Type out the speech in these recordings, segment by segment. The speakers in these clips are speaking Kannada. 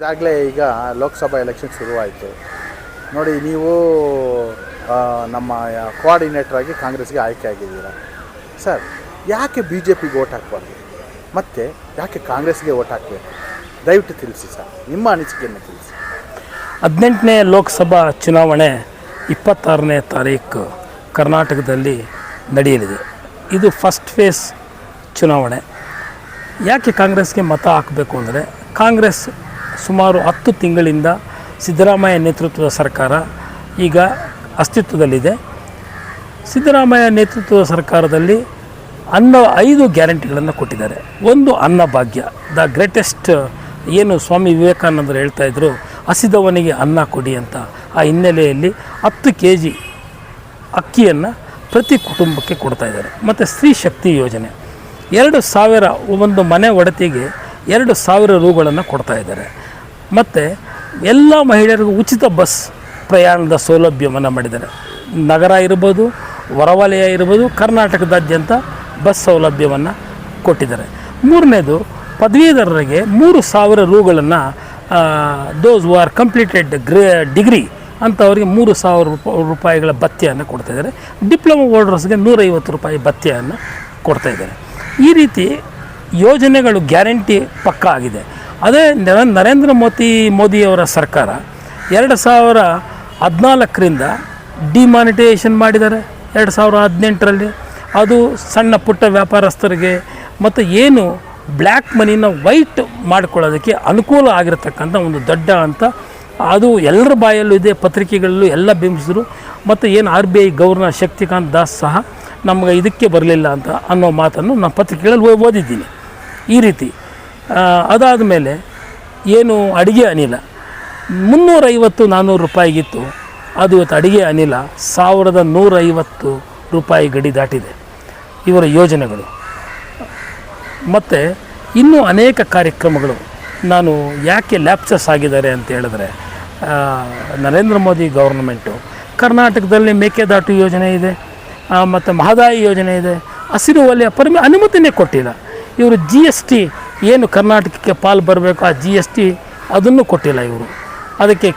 ಈಗಾಗಲೇ ಈಗ ಲೋಕಸಭಾ ಎಲೆಕ್ಷನ್ ಶುರುವಾಯಿತು ನೋಡಿ. ನೀವು ನಮ್ಮ ಕೋಆರ್ಡಿನೇಟರ್ ಆಗಿ ಕಾಂಗ್ರೆಸ್ಗೆ ಆಯ್ಕೆ ಆಗಿದ್ದೀರಾ ಸರ್. ಯಾಕೆ ಬಿ ಜೆ ಪಿಗೆ ಓಟ್ ಹಾಕಬಾರ್ದು ಮತ್ತು ಯಾಕೆ ಕಾಂಗ್ರೆಸ್ಗೆ ಓಟ್ ಹಾಕಬೇಕು? ದಯವಿಟ್ಟು ತಿಳಿಸಿ ಸರ್, ನಿಮ್ಮ ಅನಿಸಿಕೆಯನ್ನು ತಿಳಿಸಿ. 18ನೇ ಲೋಕಸಭಾ ಚುನಾವಣೆ 26ನೇ ತಾರೀಕು ಕರ್ನಾಟಕದಲ್ಲಿ ನಡೆಯಲಿದೆ. ಇದು ಫಸ್ಟ್ ಫೇಸ್ ಚುನಾವಣೆ. ಯಾಕೆ ಕಾಂಗ್ರೆಸ್ಗೆ ಮತ ಹಾಕಬೇಕು ಅಂದರೆ, ಕಾಂಗ್ರೆಸ್ ಸುಮಾರು 10 ತಿಂಗಳಿಂದ ಸಿದ್ದರಾಮಯ್ಯ ನೇತೃತ್ವದ ಸರ್ಕಾರ ಈಗ ಅಸ್ತಿತ್ವದಲ್ಲಿದೆ. ಸಿದ್ದರಾಮಯ್ಯ ನೇತೃತ್ವದ ಸರ್ಕಾರದಲ್ಲಿ 5 ಗ್ಯಾರಂಟಿಗಳನ್ನು ಕೊಟ್ಟಿದ್ದಾರೆ. ಒಂದು ಅನ್ನಭಾಗ್ಯ, ದ ಗ್ರೇಟೆಸ್ಟ್, ಏನು ಸ್ವಾಮಿ ವಿವೇಕಾನಂದರು ಹೇಳ್ತಾಯಿದ್ರು, ಹಸಿದವನಿಗೆ ಅನ್ನ ಕೊಡಿ ಅಂತ. ಆ ಹಿನ್ನೆಲೆಯಲ್ಲಿ 10 kg ಅಕ್ಕಿಯನ್ನು ಪ್ರತಿ ಕುಟುಂಬಕ್ಕೆ ಕೊಡ್ತಾಯಿದ್ದಾರೆ. ಮತ್ತು ಸ್ತ್ರೀ ಶಕ್ತಿ ಯೋಜನೆ 2,000 ಒಂದು ಮನೆ ಒಡತಿಗೆ 2,000 ರೂಗಳನ್ನು ಕೊಡ್ತಾಯಿದ್ದಾರೆ. ಮತ್ತು ಎಲ್ಲ ಮಹಿಳೆಯರಿಗೂ ಉಚಿತ ಬಸ್ ಪ್ರಯಾಣದ ಸೌಲಭ್ಯವನ್ನು ಮಾಡಿದ್ದಾರೆ. ನಗರ ಇರ್ಬೋದು, ಹೊರವಲಯ ಇರ್ಬೋದು, ಕರ್ನಾಟಕದಾದ್ಯಂತ ಬಸ್ ಸೌಲಭ್ಯವನ್ನು ಕೊಟ್ಟಿದ್ದಾರೆ. ಮೂರನೇದು, ಪದವೀಧರರಿಗೆ 3,000 ರೂಗಳನ್ನು, ದೋಸ್ ಹೂ ಆರ್ ಕಂಪ್ಲೀಟೆಡ್ ಡಿಗ್ರಿ ಅಂಥವ್ರಿಗೆ 3,000 ರೂಪಾಯಿಗಳ ಭತ್ಯೆಯನ್ನು ಕೊಡ್ತಾಯಿದ್ದಾರೆ. ಡಿಪ್ಲೊಮಾ ಹೋಲ್ಡರ್ಸ್ಗೆ 150 ರೂಪಾಯಿ ಭತ್ಯೆಯನ್ನು ಕೊಡ್ತಾಯಿದ್ದಾರೆ. ಈ ರೀತಿ ಯೋಜನೆಗಳು ಗ್ಯಾರಂಟಿ ಪಕ್ಕಾ ಆಗಿದೆ. ಅದೇ ನರೇಂದ್ರ ಮೋದಿಯವರ ಸರ್ಕಾರ 2014ರಿಂದ ಡಿಮಾನಿಟೈಸೇಷನ್ ಮಾಡಿದ್ದಾರೆ. 2018ರಲ್ಲಿ ಅದು ಸಣ್ಣ ಪುಟ್ಟ ವ್ಯಾಪಾರಸ್ಥರಿಗೆ ಮತ್ತು ಏನು ಬ್ಲ್ಯಾಕ್ ಮನಿನ ವೈಟ್ ಮಾಡ್ಕೊಳ್ಳೋದಕ್ಕೆ ಅನುಕೂಲ ಆಗಿರತಕ್ಕಂಥ ಒಂದು ದೊಡ್ಡ ಅಂತ, ಅದು ಎಲ್ಲರ ಬಾಯಲ್ಲೂ ಇದೆ, ಪತ್ರಿಕೆಗಳಲ್ಲೂ ಎಲ್ಲ ಬಿಂಬಿಸಿದ್ರು. ಮತ್ತು ಏನು RBI ಗವರ್ನರ್ ಶಕ್ತಿಕಾಂತ್ ದಾಸ್ ಸಹ ನಮಗೆ ಇದಕ್ಕೆ ಬರಲಿಲ್ಲ ಅಂತ ಅನ್ನೋ ಮಾತನ್ನು ನಾನು ಪತ್ರಿಕೆಗಳಲ್ಲಿ ಓದಿದ್ದೀನಿ. ಈ ರೀತಿ ಅದಾದ ಮೇಲೆ ಏನು ಅಡುಗೆ ಅನಿಲ 350-400 ರೂಪಾಯಿಗಿತ್ತು, ಅದು ಇವತ್ತು ಅಡುಗೆ ಅನಿಲ 1,150 ರೂಪಾಯಿ ಗಡಿ ದಾಟಿದೆ ಇವರ ಯೋಜನೆಗಳು. ಮತ್ತು ಇನ್ನೂ ಅನೇಕ ಕಾರ್ಯಕ್ರಮಗಳು. ನಾನು ಯಾಕೆ ಲ್ಯಾಪ್ಸಸ್ ಆಗಿದ್ದಾರೆ ಅಂತ ಹೇಳಿದ್ರೆ, ನರೇಂದ್ರ ಮೋದಿ ಗೌರ್ನಮೆಂಟು ಕರ್ನಾಟಕದಲ್ಲಿ ಮೇಕೆದಾಟು ಯೋಜನೆ ಇದೆ, ಮತ್ತು ಮಹದಾಯಿ ಯೋಜನೆ ಇದೆ, ಹಸಿರು ವಲಯ ಅನುಮತಿನೇ ಕೊಟ್ಟಿಲ್ಲ. ಇವರು GST ಏನು ಕರ್ನಾಟಕಕ್ಕೆ ಪಾಲು ಬರಬೇಕು, ಆ GST ಅದನ್ನು ಕೊಟ್ಟಿಲ್ಲ ಇವರು. ಅದಕ್ಕೆ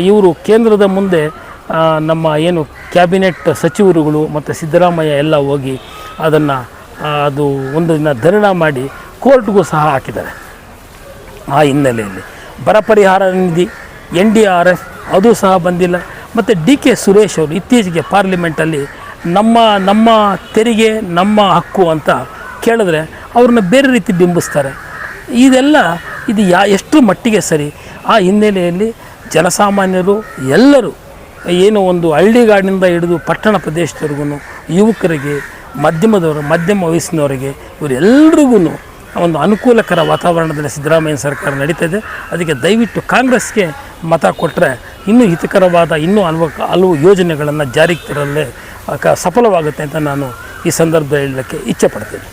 ಇವರು ಕೇಂದ್ರದ ಮುಂದೆ ನಮ್ಮ ಏನು ಕ್ಯಾಬಿನೆಟ್ ಸಚಿವರುಗಳು ಮತ್ತು ಸಿದ್ದರಾಮಯ್ಯ ಎಲ್ಲ ಹೋಗಿ ಅದನ್ನು ಅದು ಒಂದು ದಿನ ಧರಣ ಮಾಡಿ ಕೋರ್ಟ್ಗೂ ಸಹ ಹಾಕಿದ್ದಾರೆ. ಆ ಹಿನ್ನೆಲೆಯಲ್ಲಿ ಬರ ಪರಿಹಾರ ನಿಧಿ NDRF ಅದು ಸಹ ಬಂದಿಲ್ಲ. ಮತ್ತು DK ಸುರೇಶ್ ಅವರು ಇತ್ತೀಚೆಗೆ ಪಾರ್ಲಿಮೆಂಟಲ್ಲಿ ನಮ್ಮ ತೆರಿಗೆ ನಮ್ಮ ಹಕ್ಕು ಅಂತ ಕೇಳಿದ್ರೆ ಅವ್ರನ್ನ ಬೇರೆ ರೀತಿ ಬಿಂಬಿಸ್ತಾರೆ. ಇದು ಎಷ್ಟು ಮಟ್ಟಿಗೆ ಸರಿ? ಆ ಹಿನ್ನೆಲೆಯಲ್ಲಿ ಜನಸಾಮಾನ್ಯರು ಎಲ್ಲರೂ, ಏನು ಒಂದು ಹಳ್ಳಿಗಾಡಿನಿಂದ ಹಿಡಿದು ಪಟ್ಟಣ ಪ್ರದೇಶದವ್ರಿಗೂ, ಯುವಕರಿಗೆ, ಮಧ್ಯಮ ವಯಸ್ಸಿನವರಿಗೆ, ಇವರೆಲ್ಲರಿಗೂ ಒಂದು ಅನುಕೂಲಕರ ವಾತಾವರಣದಲ್ಲಿ ಸಿದ್ದರಾಮಯ್ಯ ಸರ್ಕಾರ ನಡೀತಾಯಿದೆ. ಅದಕ್ಕೆ ದಯವಿಟ್ಟು ಕಾಂಗ್ರೆಸ್ಗೆ ಮತ ಕೊಟ್ಟರೆ ಇನ್ನೂ ಹಿತಕರವಾದ ಹಲವು ಯೋಜನೆಗಳನ್ನು ಜಾರಿಗೆ ತರಲೇ ಸಫಲವಾಗುತ್ತೆ ಅಂತ ನಾನು ಈ ಸಂದರ್ಭದಲ್ಲಿ ಹೇಳಲಿಕ್ಕೆ ಇಚ್ಛೆಪಡ್ತೇನೆ.